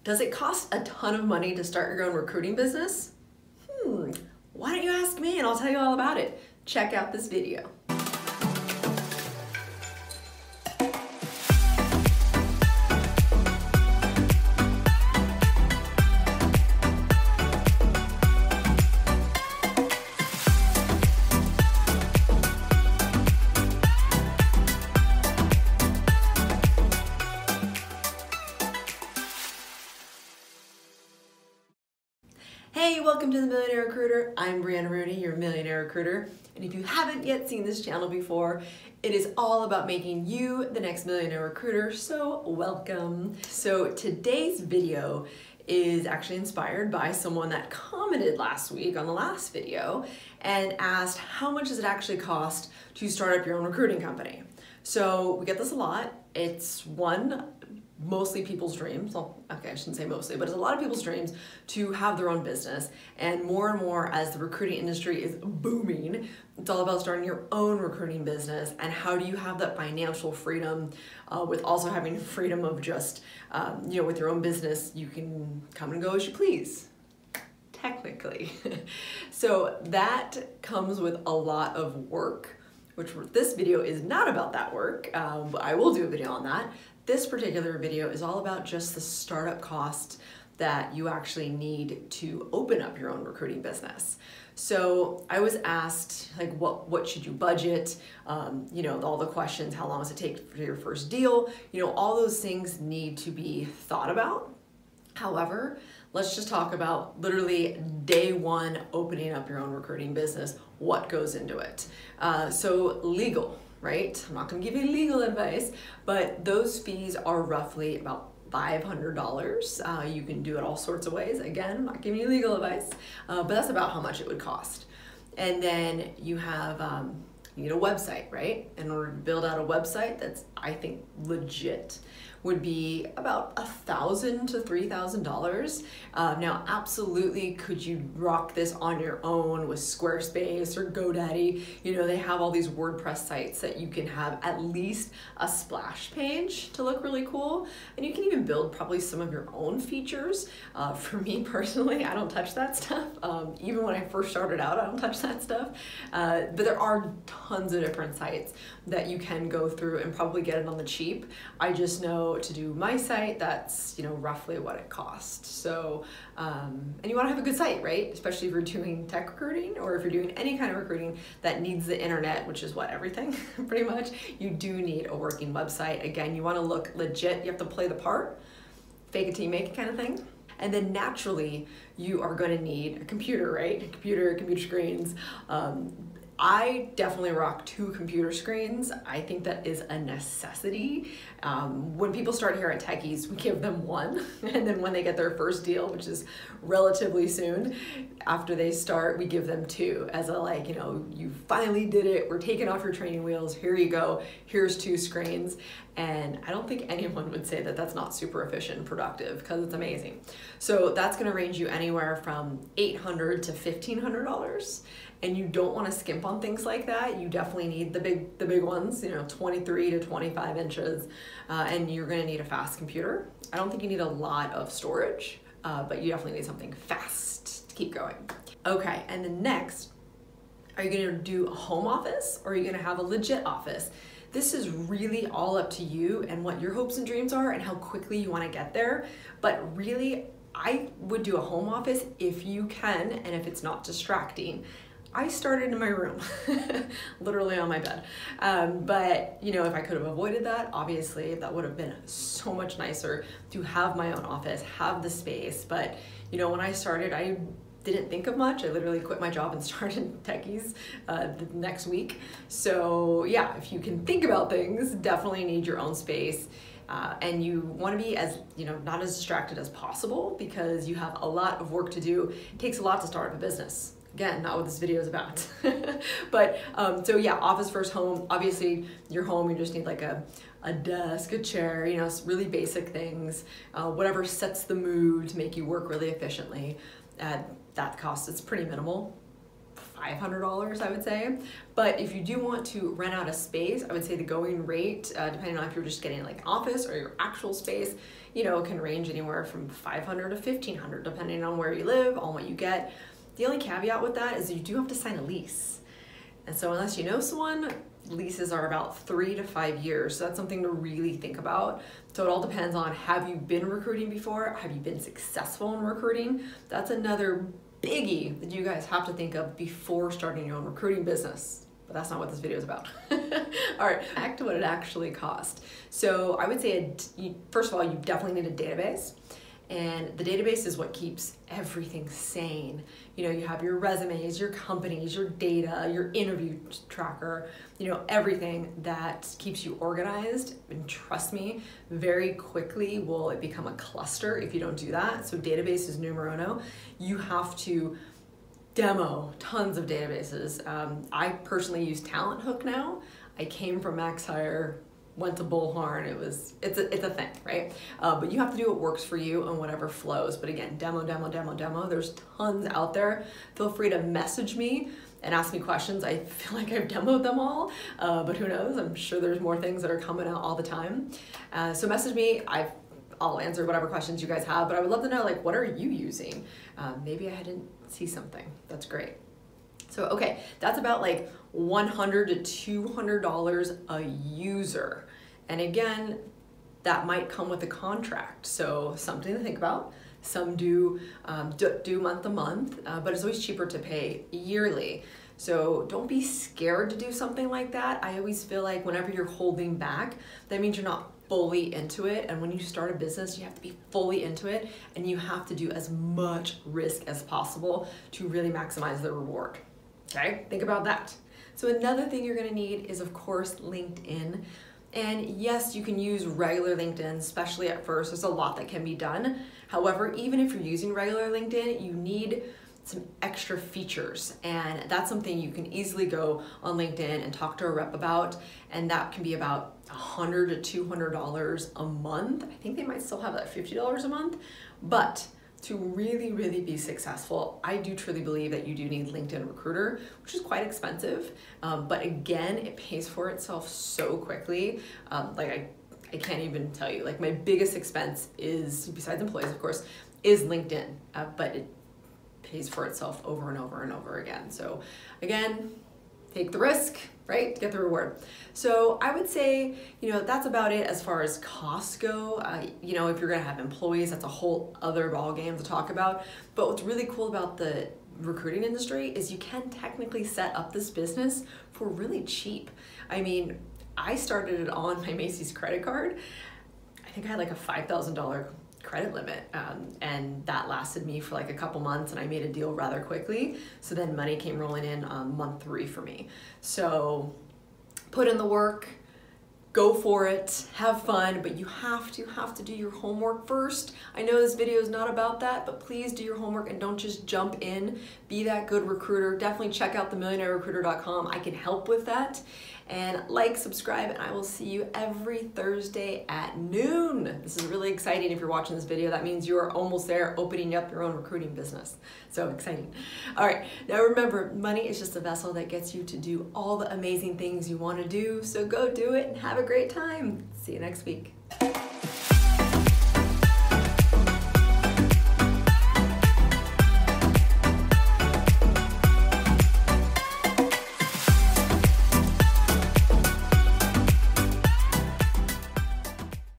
Does it cost a ton of money to start your own recruiting business? Why don't you ask me and I'll tell you all about it. Check out this video. Hey, welcome to the Millionaire Recruiter. I'm Brianna Rooney, your Millionaire Recruiter. And if you haven't yet seen this channel before, it is all about making you the next Millionaire Recruiter, so welcome. So today's video is actually inspired by someone that commented last week on the last video and asked, how much does it actually cost to start up your own recruiting company? So we get this a lot. It's mostly people's dreams. Well, okay, I shouldn't say mostly, but it's a lot of people's dreams to have their own business. And more as the recruiting industry is booming, it's all about starting your own recruiting business and how do you have that financial freedom with also having freedom of just, with your own business, you can come and go as you please. Technically. So that comes with a lot of work, which this video is not about that work, but I will do a video on that. This particular video is all about just the startup cost that you actually need to open up your own recruiting business. So I was asked, like, what should you budget? All the questions, how long does it take for your first deal? All those things need to be thought about. However, let's just talk about literally day one, opening up your own recruiting business, what goes into it. So legal. Right? I'm not going to give you legal advice, but those fees are roughly about $500. You can do it all sorts of ways. Again, I'm not giving you legal advice, but that's about how much it would cost. And then you have, you need a website, right? In order to build out a website that's, I think, legit, would be about $1,000 to $3,000. Now, absolutely, could you rock this on your own with Squarespace or GoDaddy? They have all these WordPress sites that you can have at least a splash page to look really cool. And you can even build probably some of your own features. For me personally, I don't touch that stuff. Even when I first started out, I don't touch that stuff. But there are tons of different sites that you can go through and probably get it on the cheap. I just know to do my site, that's roughly what it costs. So, and you want to have a good site, right? Especially if you're doing tech recruiting or if you're doing any kind of recruiting that needs the internet, which is what, everything, pretty much. You do need a working website. Again, you want to look legit. You have to play the part, fake it till you make it kind of thing. And then naturally, you are going to need a computer, right? Computer screens. I definitely rock 2 computer screens. I think that is a necessity. When people start here at Techees, we give them 1. And then when they get their first deal, which is relatively soon, after they start, we give them 2 as a you finally did it. We're taking off your training wheels. Here you go. Here's 2 screens. And I don't think anyone would say that that's not super efficient and productive because it's amazing. So that's going to range you anywhere from $800 to $1,500. And you don't want to skimp on things like that. You definitely need the big ones, 23 to 25 inches, and you're going to need a fast computer. I don't think you need a lot of storage, but you definitely need something fast to keep going. Okay, and then next, are you going to do a home office or are you going to have a legit office? This is really all up to you and what your hopes and dreams are and how quickly you want to get there. But really, I would do a home office if you can and if it's not distracting. I started in my room, literally on my bed. But if I could have avoided that, obviously that would have been so much nicer to have my own office, have the space. But when I started, I didn't think of much. I literally quit my job and started Techees the next week. So yeah, if you can think about things, definitely need your own space. And you want to be as, not as distracted as possible because you have a lot of work to do. It takes a lot to start up a business. Again, not what this video is about. But so yeah, office first, home. Obviously, your home, you just need like a desk, a chair, really basic things. Whatever sets the mood to make you work really efficiently. That cost is pretty minimal. $500, I would say. But if you do want to rent out a space, I would say the going rate, depending on if you're just getting like office or your actual space, you know, can range anywhere from $500 to $1,500, depending on where you live, on what you get. The only caveat with that is you do have to sign a lease. And so unless you know someone, leases are about 3 to 5 years. So that's something to really think about. So it all depends on, have you been recruiting before? Have you been successful in recruiting? That's another biggie that you guys have to think of before starting your own recruiting business. But that's not what this video is about. All right, back to what it actually cost. So I would say, first of all, you definitely need a database. And the database is what keeps everything sane. You know, you have your resumes, your companies, your data, your interview tracker, you know, everything that keeps you organized. And trust me, very quickly will it become a cluster if you don't do that. So database is numero uno. You have to demo tons of databases. I personally use Talent Hook now. I came from MaxHire, went to Bullhorn. It's a thing, right? But you have to do what works for you and whatever flows. But again, demo. There's tons out there. Feel free to message me and ask me questions. I feel like I've demoed them all, but who knows? I'm sure there's more things that are coming out all the time. So message me. I'll answer whatever questions you guys have, but I would love to know, like, what are you using? Maybe I didn't see something. That's great. So, okay, that's about like $100 to $200 a user. And again, that might come with a contract. So something to think about. Some do month to month, but it's always cheaper to pay yearly. So don't be scared to do something like that. I always feel like whenever you're holding back, that means you're not fully into it. And when you start a business, you have to be fully into it, and you have to do as much risk as possible to really maximize the reward. Okay, think about that. So another thing you're gonna need is, of course, LinkedIn. And yes, you can use regular LinkedIn, especially at first. There's a lot that can be done. However, even if you're using regular LinkedIn, you need some extra features. And that's something you can easily go on LinkedIn and talk to a rep about. And that can be about $100 to $200 a month. I think they might still have that $50 a month. But to really, really be successful, I do truly believe that you do need LinkedIn Recruiter, which is quite expensive. But again, it pays for itself so quickly. I can't even tell you, like, my biggest expense is, besides employees, of course, is LinkedIn, but it pays for itself over and over and over again. So again, take the risk, right, to get the reward. So I would say, you know, that's about it as far as costs go. You know, if you're gonna have employees, that's a whole other ballgame to talk about. But what's really cool about the recruiting industry is you can technically set up this business for really cheap. I mean, I started it on my Macy's credit card. I think I had like a $5,000 credit limit, and that lasted me for like a couple months, and I made a deal rather quickly. So then money came rolling in on month 3 for me. So put in the work, go for it, have fun, but you have to do your homework first. I know this video is not about that, but please do your homework and don't just jump in. Be that good recruiter. Definitely check out themillionairerecruiter.com. I can help with that. And like, subscribe, and I will see you every Thursday at noon. This is really exciting. If you're watching this video, that means you are almost there opening up your own recruiting business. So exciting. All right, now remember, money is just a vessel that gets you to do all the amazing things you want to do. So go do it and have a great time. See you next week.